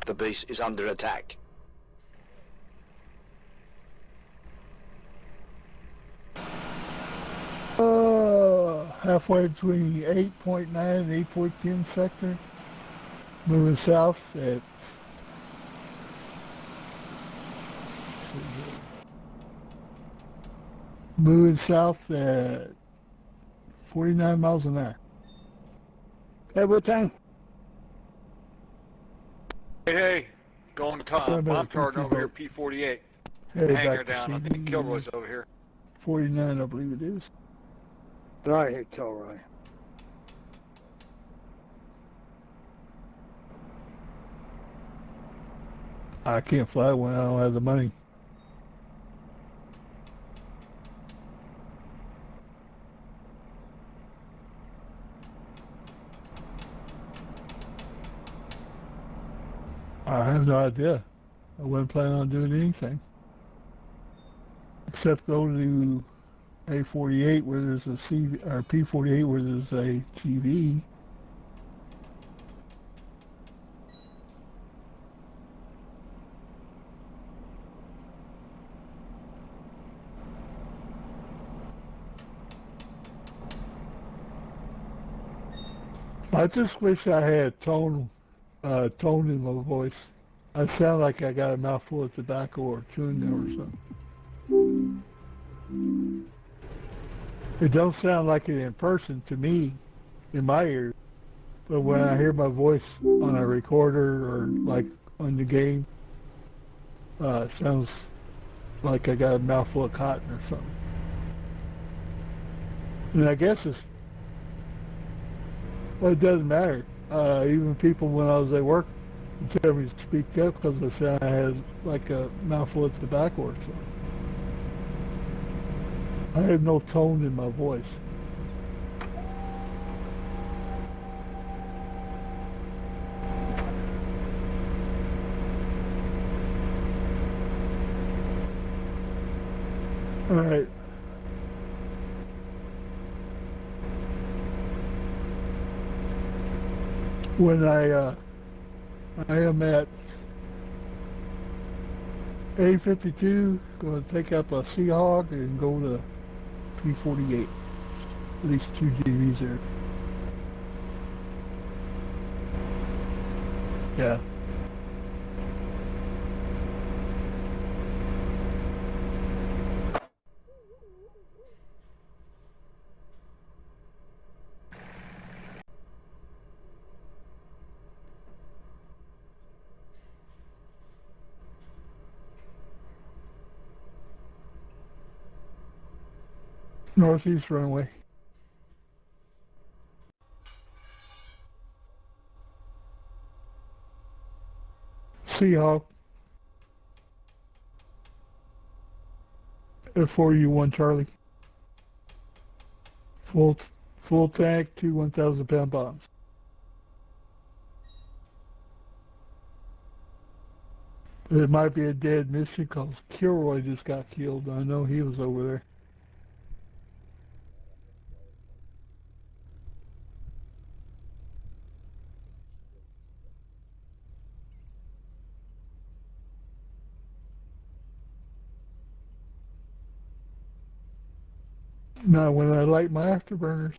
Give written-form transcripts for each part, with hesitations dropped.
The base is under attack. Halfway between 8.9 and 8.10 sector. Moving south at at 49 miles an hour. Hey, what time? Hey, going to bomb charge over here, P-48. Hey, Hangar down. I think Kilroy's over here. 49, I believe it is. Right here, Kilroy. I can't fly when I don't have the money. I have no idea. I wasn't planning on doing anything. Except go to A48 where there's a CV, or P48 where there's a TV. I just wish I had tone in my voice. I sound like I got a mouthful of tobacco or chewing gum or something. It don't sound like it in person to me, in my ears. But when I hear my voice on a recorder or like on the game, it sounds like I got a mouthful of cotton or something. And I guess well, it doesn't matter. Even people when I was at work would tell me to speak up because they said I had like a mouthful of tobacco or something. I have no tone in my voice. All right. When I am at A52, going to take up a Seahawk and go to P48. At least 2 GVs there. Yeah. Northeast runway. Seahawk. F4U1 Charlie. Full tank, 2 1,000-pound bombs. It might be a dead mission because Kilroy just got killed. I know he was over there. Now, when I light my afterburners.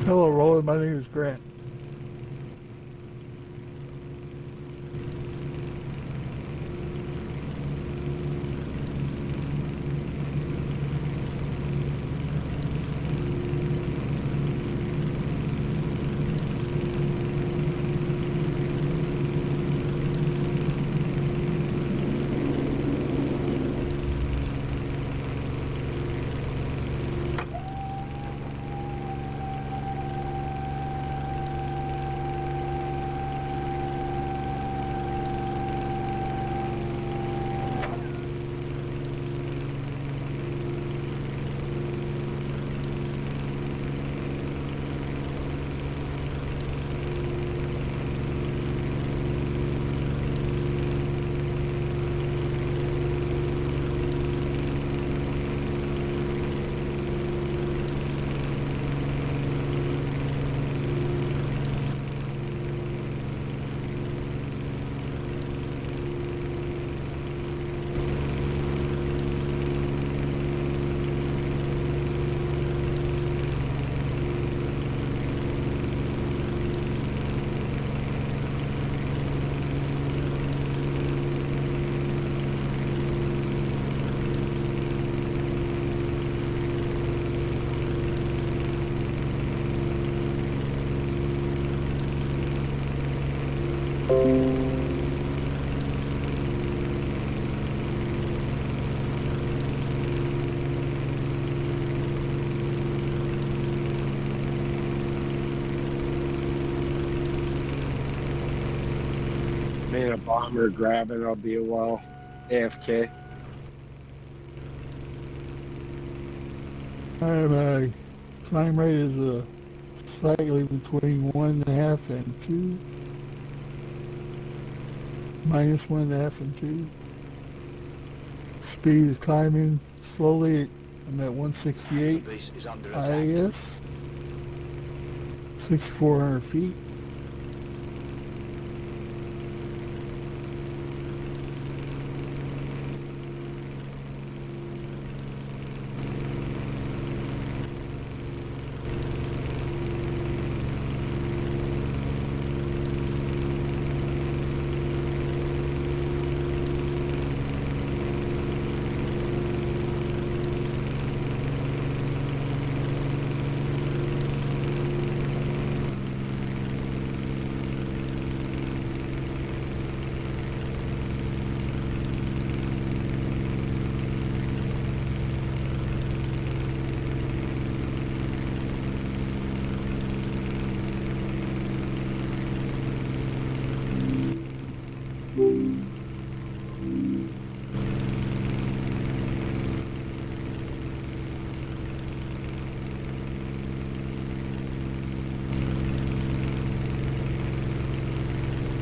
Hello, Roland. My name is Grant. get a bomber, grab it, I'll be a while. AFK. My climb rate is slightly between 1.5 and 2. Minus 1.5 and 2. Speed is climbing slowly. I'm at 168 The base is under attack. IAS. 6,400 feet.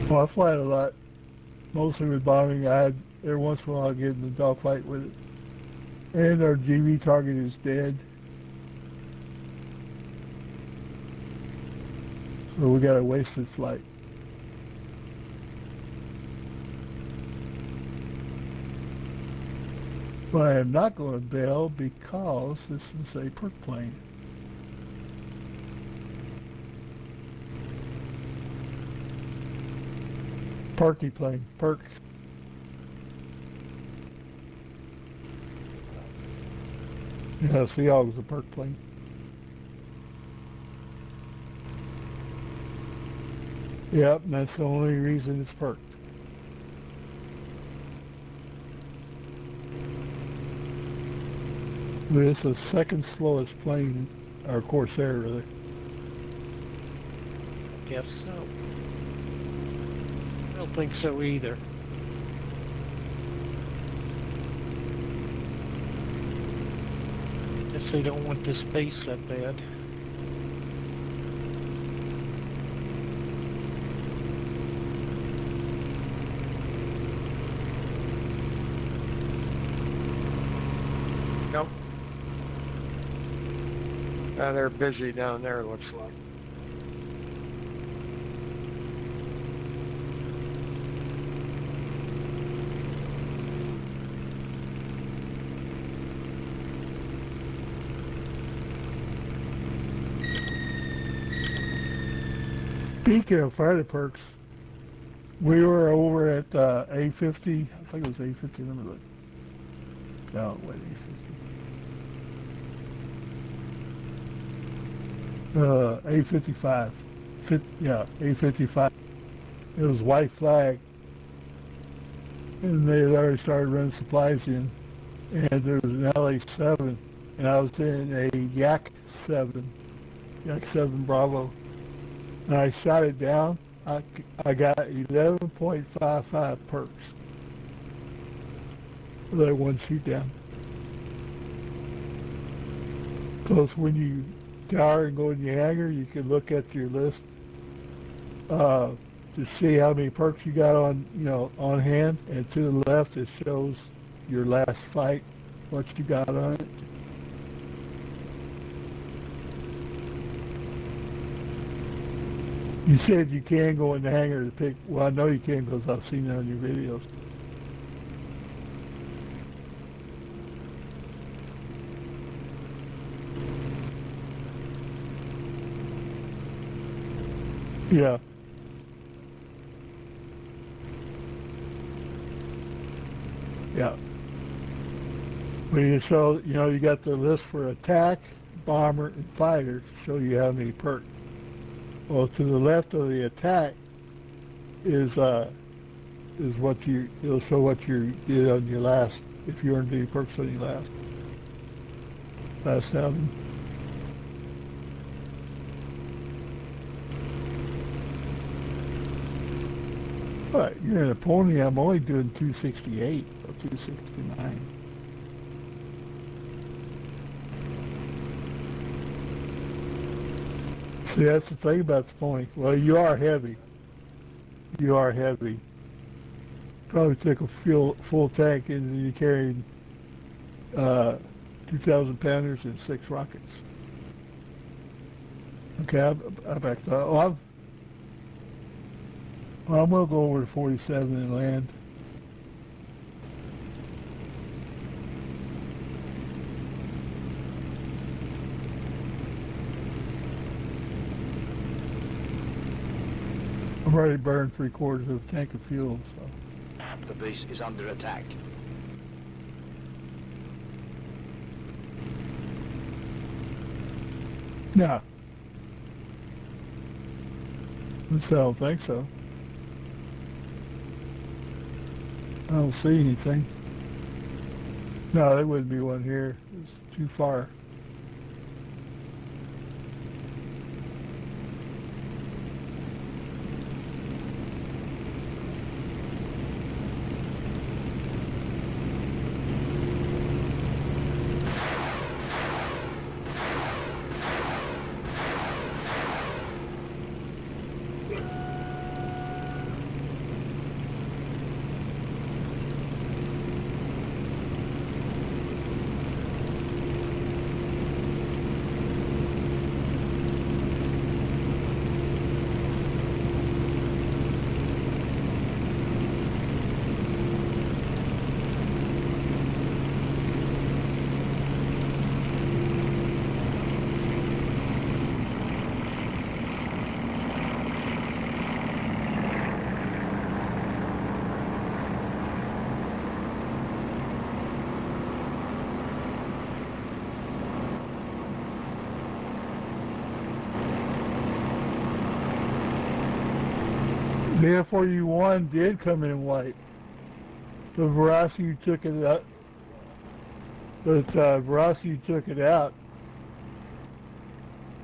Well, I fly it a lot, mostly with bombing. Every once in a while I get in a dogfight with it. And our GV target is dead. So we got a wasted flight. But I am not going to bail because this is a perk plane. Perky plane, perks. Yeah, Seahawk was a perk plane. Yep, and that's the only reason it's perked. But it's the second slowest plane, or Corsair really. Guess so. I don't think so either. Guess they don't want this base that bad. Nope. They're busy down there, looks like. Speaking of fighter perks, we were over at A50, I think it was A50, let me look. No, wait, A50. A55. Yeah, A55. It was white flag. And they had already started running supplies in. And there was an LA-7. And I was in a Yak-7. Yak-7 Bravo. And I shot it down. I got 11.55 perks for that one shoot down. Because when you tower and go in your hangar, you can look at your list to see how many perks you got on, on hand. And to the left, it shows your last fight, what you got on it. You said you can go in the hangar to pick. Well, I know you can because I've seen it on your videos. Yeah. Yeah. When you show, you got the list for attack, bomber, and fighter to show you how many perks. Well, to the left of the attack is what it'll show what you did on your last, if you earned any perks on your last outing. But you're in a pony, I'm only doing 268 or 269. See, that's the thing about the pony. Well, you are heavy. You are heavy. Probably took a full tank and you carried 2,000 pounders and 6 rockets. Okay, I backed up. I'm going to go over to 47 and land. I've already burned 3/4 of a tank of fuel, so. The base is under attack. No. I don't think so. I don't see anything. No, there wouldn't be one here. It's too far. The F-41 did come in white. The Veracity took it out. But Veracity took it out.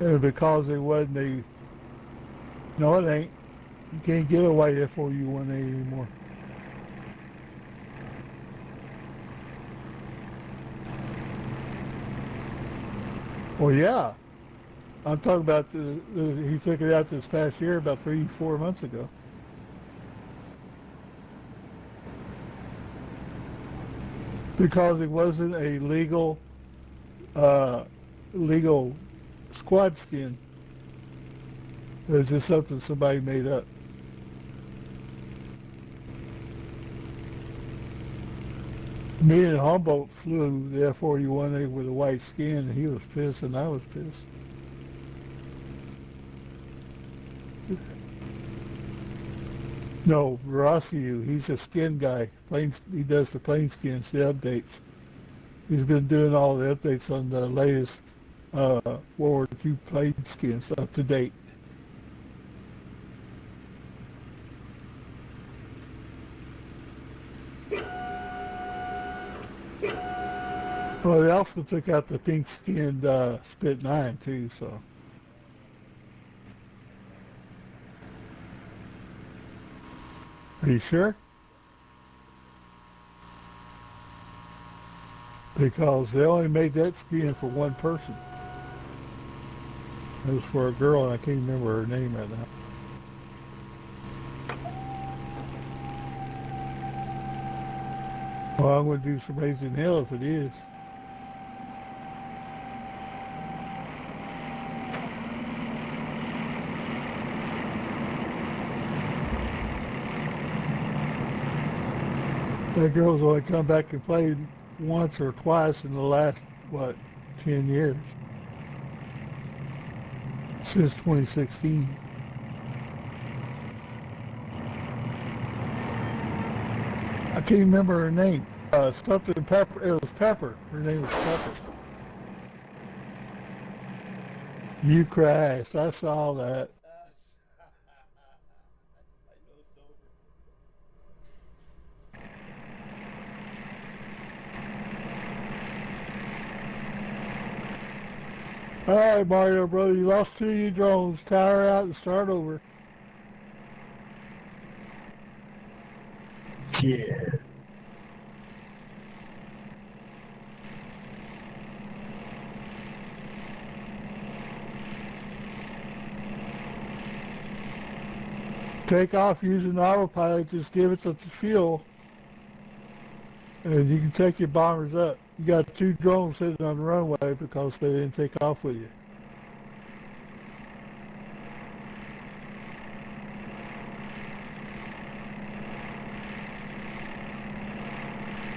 And because it wasn't a... No, it ain't. You can't get a white F-41 anymore. Well, yeah. I'm talking about he took it out this past year, about 3-4 months ago. Because it wasn't a legal squad skin. It was just something somebody made up. Me and Humboldt flew the F-41A with a white skin, and he was pissed, and I was pissed. No, Veracity, he's a skin guy. He does the plane skins, the updates. He's been doing all the updates on the latest World War II plane skins up to date. Well, they also took out the pink-skinned Spit 9 too, so. Are you sure? Because they only made that skin for one person. It was for a girl, and I can't remember her name right now. Well, I'm going to do some raising hell if it is. That girl's only come back and played once or twice in the last, 10 years. Since 2016. I can't remember her name. Something Pepper. It was Pepper. Her name was Pepper. You crashed. I saw that. All right, Mario, brother, you lost 2 of your drones. Tower out and start over. Yeah. Take off using autopilot, just give it the fuel, and you can take your bombers up. You got 2 drones sitting on the runway because they didn't take off with you.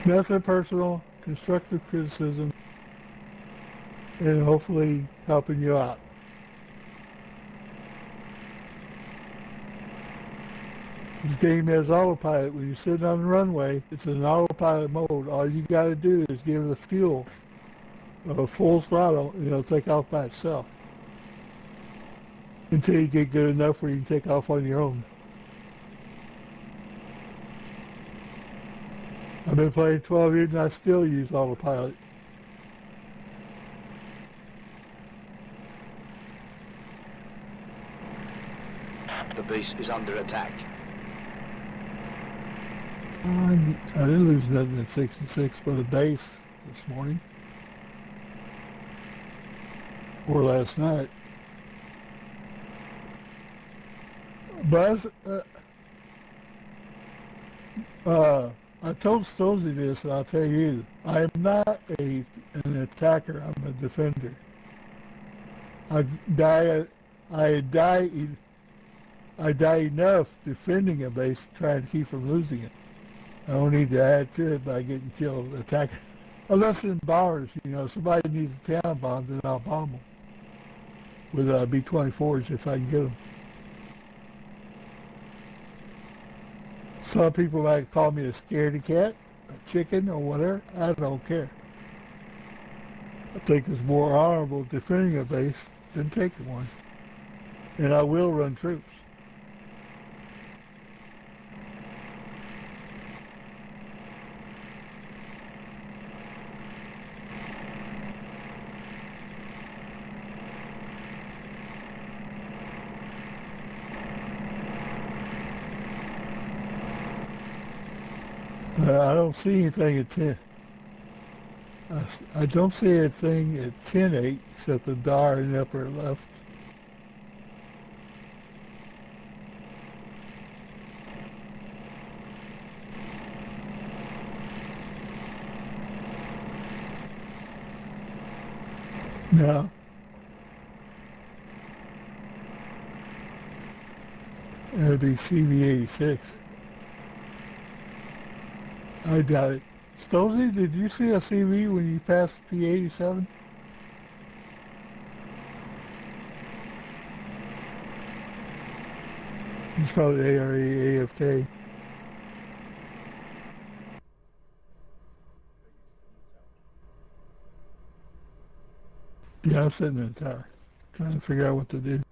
Nothing personal, constructive criticism, and hopefully helping you out. This game has autopilot. When you're sitting on the runway, it's in autopilot mode. All you got to do is give it the fuel, full throttle, and it'll take off by itself. Until you get good enough where you can take off on your own. I've been playing 12 years and I still use autopilot. The base is under attack. I didn't lose nothing at 66 for the base this morning. Or last night. But I told Stozy this, and I'll tell you, I am not an attacker, I'm a defender. I die enough defending a base trying to keep from losing it. I don't need to add to it by getting killed attacking. Unless in bombers, somebody needs a town bomb, then I'll bomb them. With B-24s if I can get them. Some people might call me a scaredy cat, a chicken, or whatever. I don't care. I think it's more honorable defending a base than taking one. And I will run troops. I don't see anything at 10. I don't see anything at 10-8 except the DAR in the upper left. No. It'd be CV-86. I doubt it. Stozy, did you see a CV when you passed P-87? He's probably ARE, AFK. Yeah, I'm sitting in the tower, trying to figure out what to do.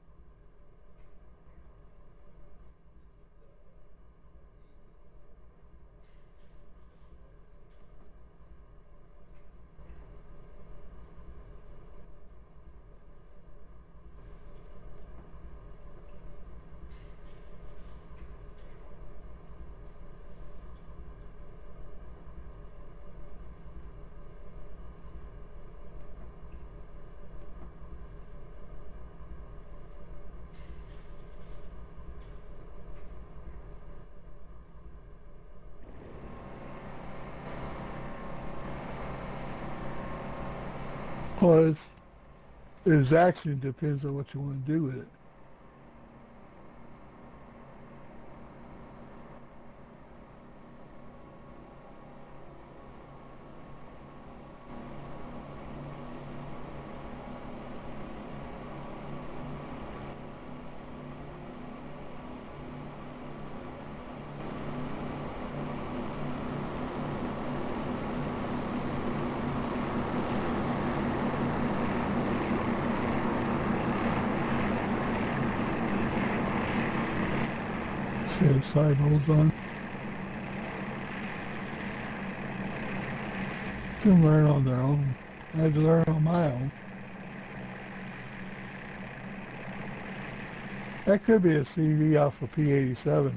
Well, his action depends on what you want to do with it. Okay, side holds on. Can learn on their own. I had to learn on my own. That could be a CV off of P-87.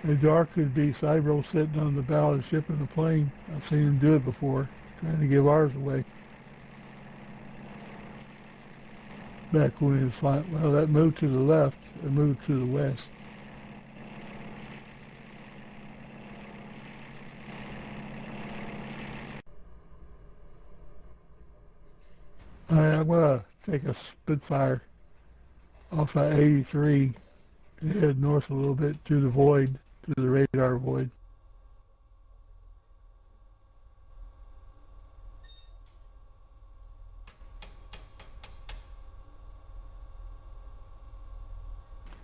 The dark could be Cybro sitting on the bow of the ship in the plane. I've seen him do it before, trying to give ours away. Back when it was flying, well, that moved to the left, it moved to the west. Alright, I'm gonna take a Spitfire off of 83 and head north a little bit to the void, to the radar void.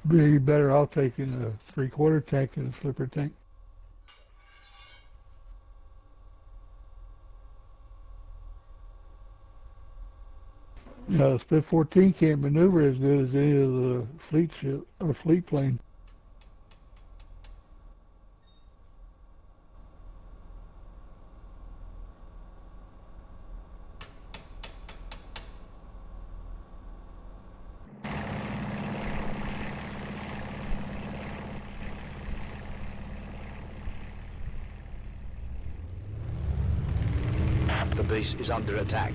Be better off taking a 3/4 tank than a slipper tank. You know, the Spit 14 can't maneuver as good as any of the fleet ship or fleet plane. The base is under attack.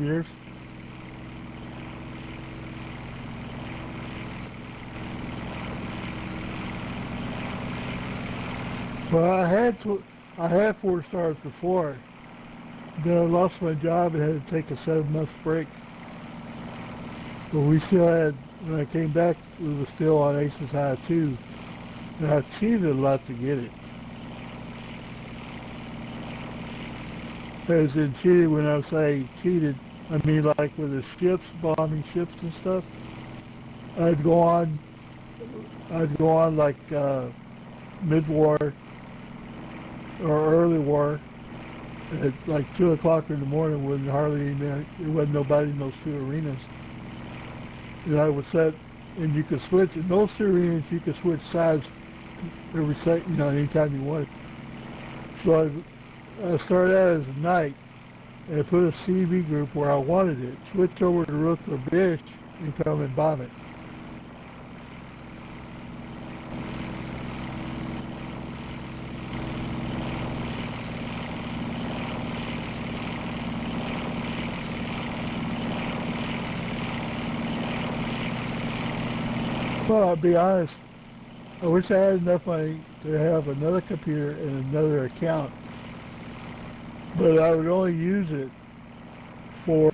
Years. Well, I had 4 stars before. Then I lost my job and had to take a 7-month break. But we still had, when I came back, we were still on Aces High 2. And I cheated a lot to get it. As in cheated, when I say cheated, I mean like with the ships, bombing ships and stuff. I'd go on like mid-war or early war at like 2 o'clock in the morning when there wasn't nobody in those 2 arenas. And I would set, and you could switch, in those 2 arenas you could switch sides every set, anytime you wanted. So I started out as a knight and put a CV group where I wanted it, switch over to Rook or Bish and come and bomb it. Well, I'll be honest, I wish I had enough money to have another computer and another account, but I would only use it for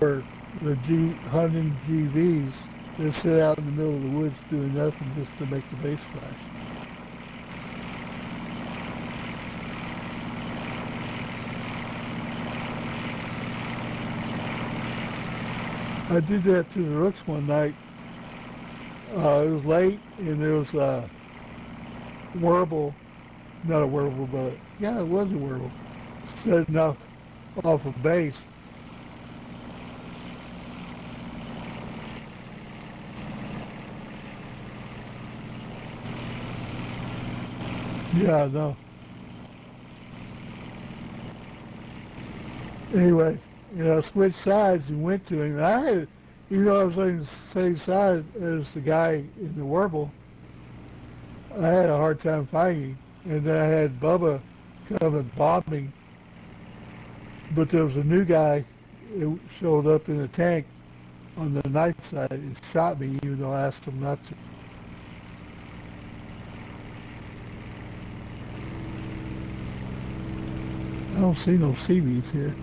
the hunting GVs that sit out in the middle of the woods doing nothing just to make the base flash. I did that to the Rooks one night. It was late, and there was a Warble, not a Warble, but yeah, it was a Warble, setting off a base. Yeah, I know. Anyway, I switched sides and went to him. And I had, even though I was on the same side as the guy in the Warble, I had a hard time finding him. And then I had Bubba come and bomb me. But there was a new guy who showed up in a tank on the night side and shot me, even though I asked him not to. I don't see no CVs here.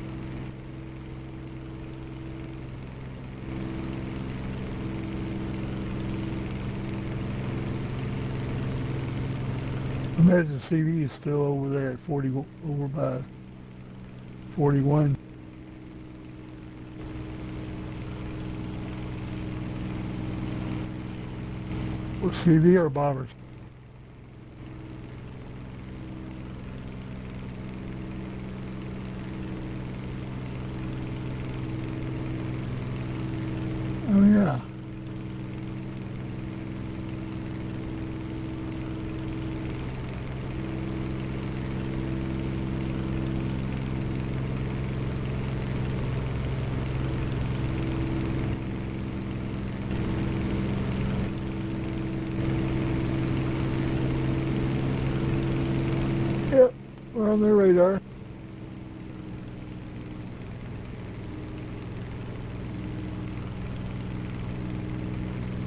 Imagine CV is still over there at 40, over by 41. Or CV or bombers. Oh yeah. Yep, we're on their radar.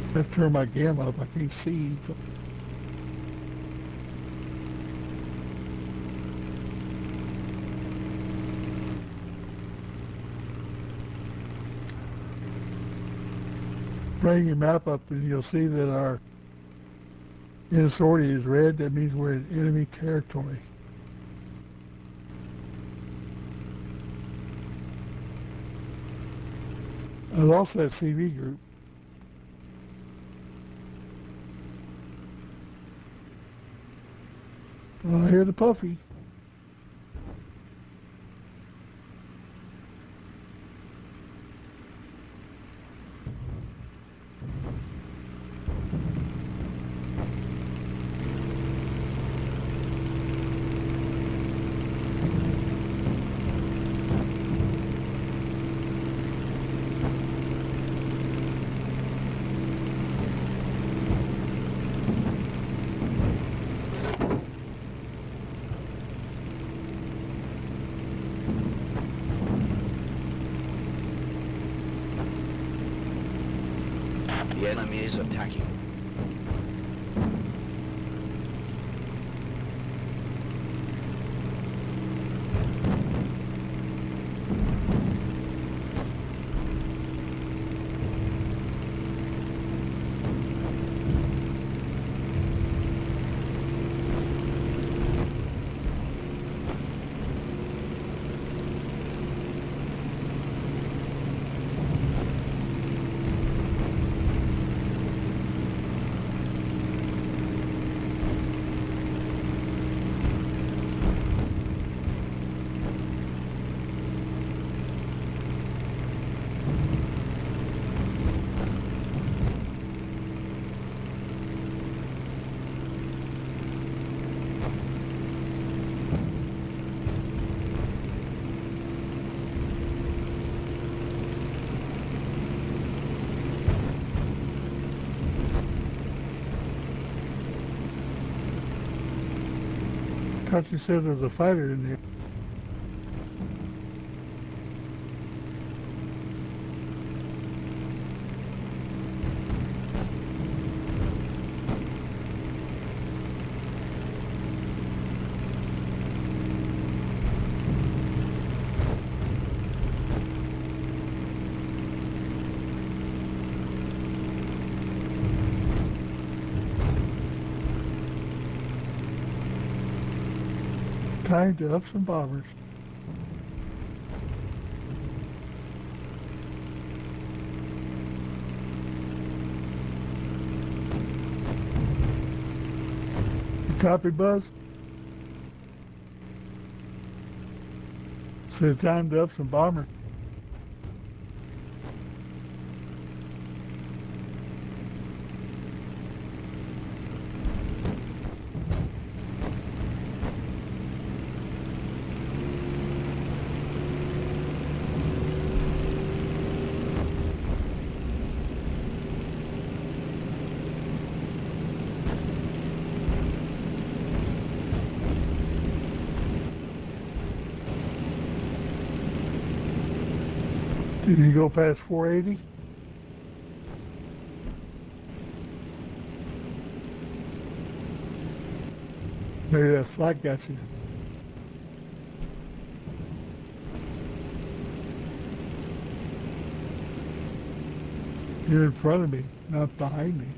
I have to turn my gamma up. I can't see. Bring your map up and you'll see that our authority is red. That means we're in enemy territory. I lost that CV group. I hear the puffy. The enemy is attacking. I thought you said there was a fighter in there. Time to up some bombers. You copy, Buzz? So it's time to up some bombers. Did you go past 480? Maybe that flight got you. You're in front of me, not behind me.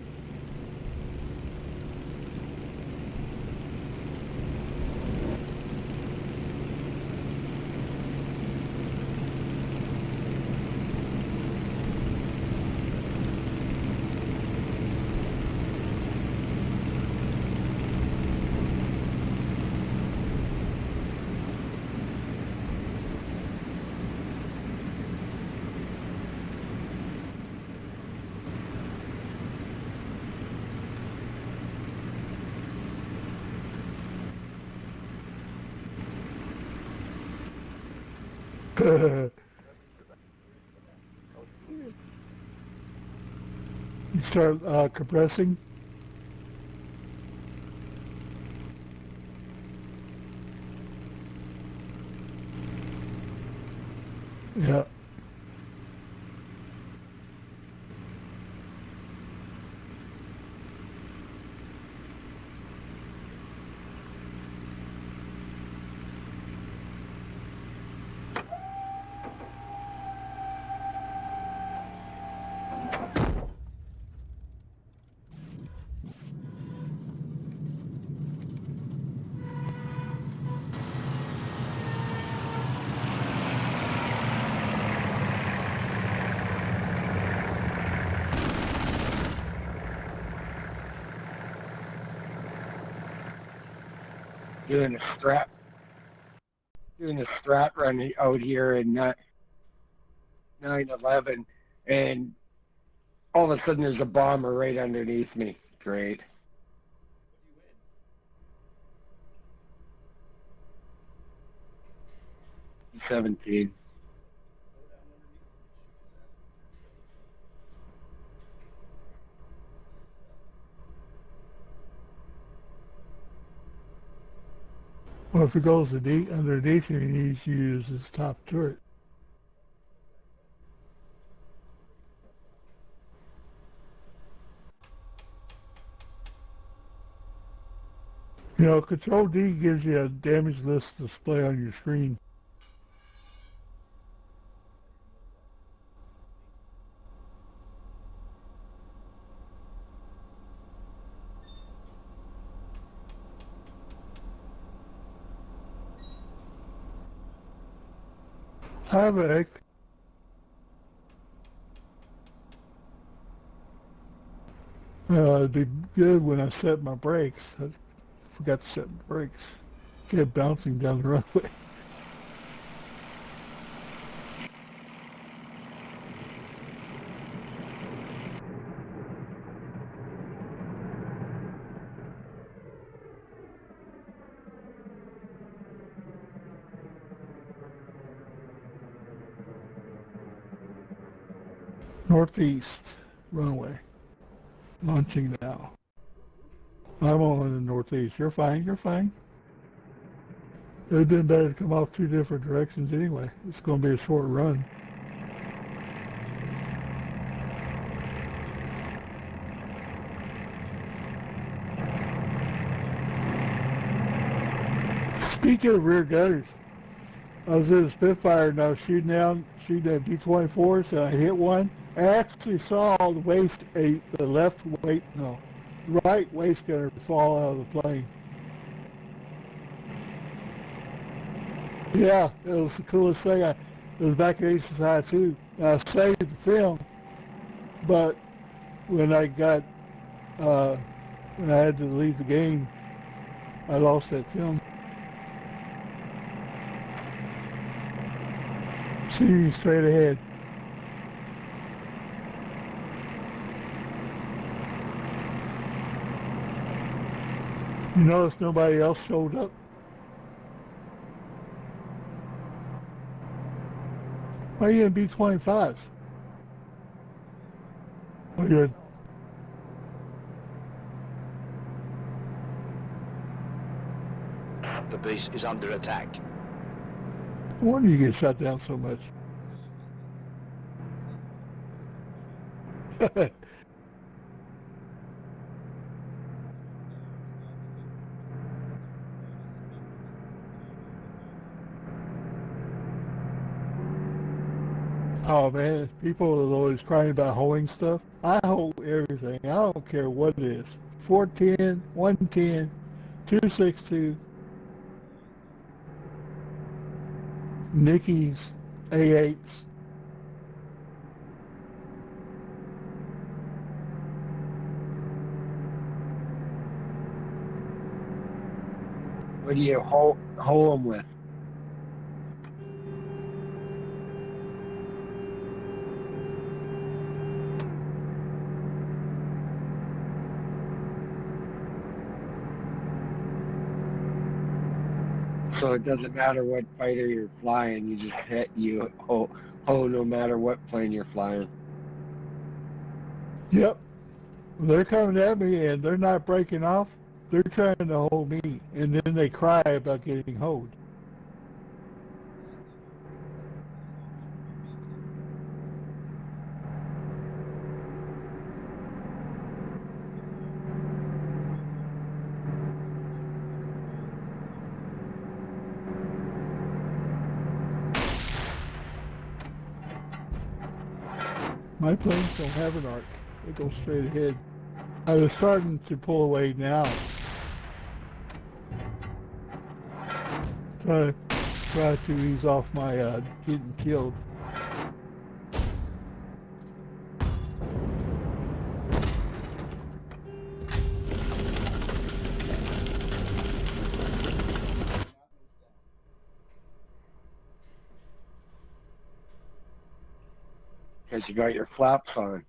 You start compressing. Yeah. Doing a strat run out here in 9/11, and all of a sudden there's a bomber right underneath me. Great. 17. Well, if it goes underneath you, he needs to use his top turret. You know, Control D gives you a damage list display on your screen. Hi, Vic. It'd be good when I set my brakes. I forgot to set my brakes. Kept bouncing down the runway. Northeast runway. Launching now. I'm on in the northeast. You're fine, you're fine. It would have been better to come off two different directions anyway. It's going to be a short run. Speaking of rear gutters, I was in a Spitfire and I was shooting at B-24s and I hit one. I actually saw the right waist gutter fall out of the plane. Yeah, it was the coolest thing. It was back at Aces High too. I saved the film, but when I had to leave the game, I lost that film. See you straight ahead. You notice nobody else showed up? Why are you in B-25s? Oh, good. The base is under attack. No wonder you get shot down so much. Oh man, people are always crying about holding stuff. I hold everything. I don't care what it is. 410, 110, 262, Nicky's A8s. What do you hold them with? So it doesn't matter what fighter you're flying, you just hit no matter what plane you're flying. Yep. They're coming at me and they're not breaking off. They're trying to hold me, and then they cry about getting hold. My planes don't have an arc. They go straight ahead. I was starting to pull away now. Try to ease off my getting killed. Because you got your flaps on.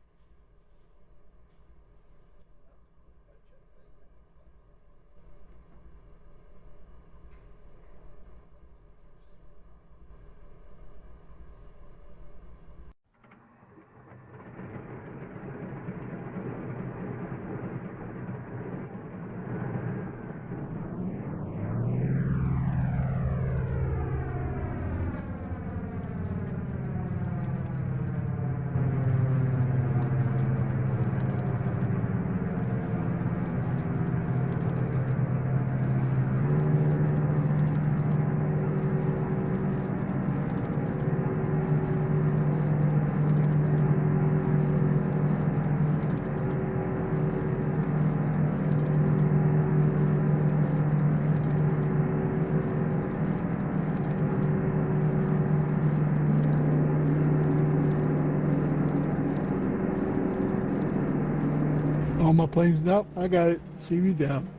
All my planes, nope, I got it. See me down.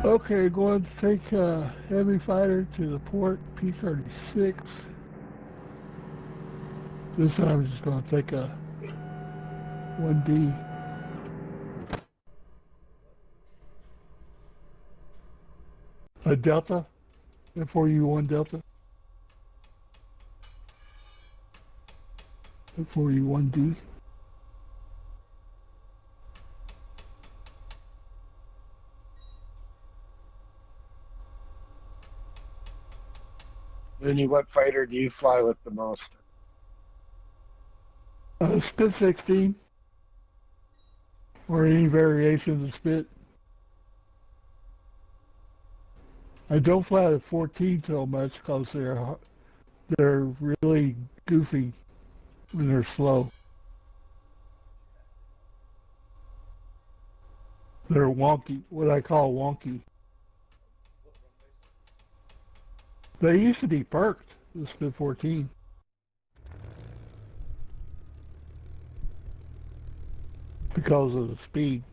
Okay, going to take a heavy fighter to the port, P-36. This time I'm just going to take a 1D. A Delta, F4U1 Delta. F4U1D. Vinny, what fighter do you fly with the most? Spit 16, or any variation of Spit. I don't fly the 14 so much because they're really goofy when they're slow. They're wonky, what I call wonky. They used to be perked, the Spit 14. Because of the speed.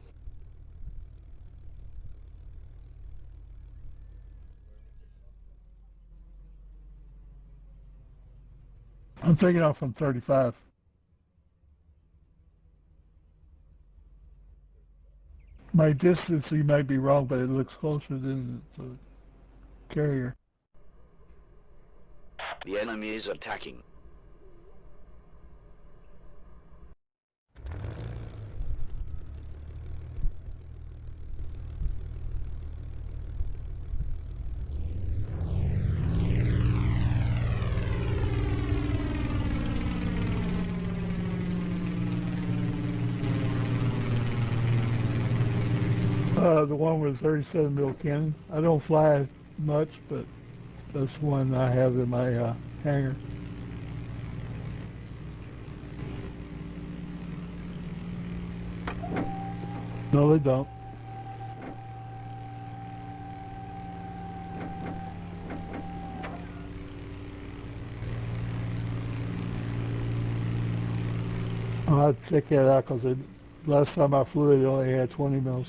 I'm taking off from 35. My distance, you might be wrong, but it looks closer than it. So carrier. The enemy is attacking. The one with 37 mil cannon. I don't fly much, but that's one I have in my hangar. No, they don't. I'll have to check that out because last time I flew it only had 20 mils.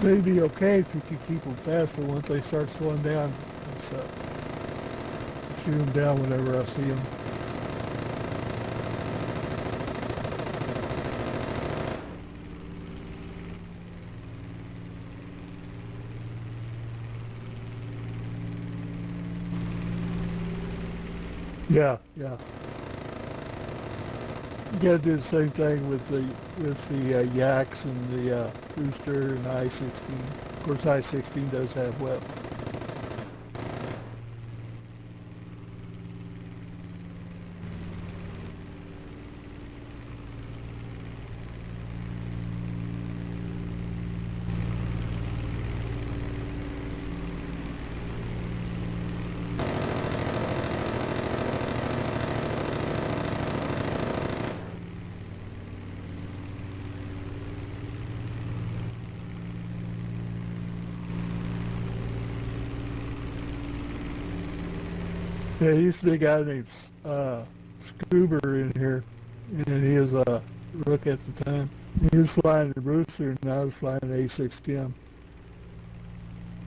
They'd be okay if you could keep them fast, but once they start slowing down, shoot them down whenever I see them. Yeah. You gotta do the same thing with the yaks and the rooster and I-16. Of course, I-16 does have web. Yeah, there used to be a guy named Scuba in here, and he was a rook at the time. He was flying the Rooster, and I was flying the A610.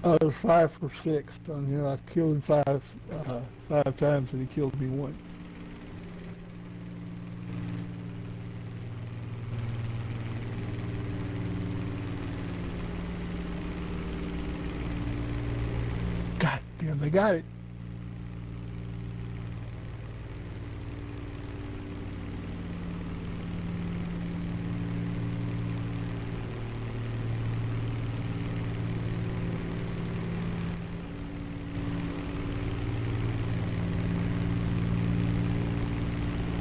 I was 5 for 6 on him. I killed him five times, and he killed me once. God damn, they got it.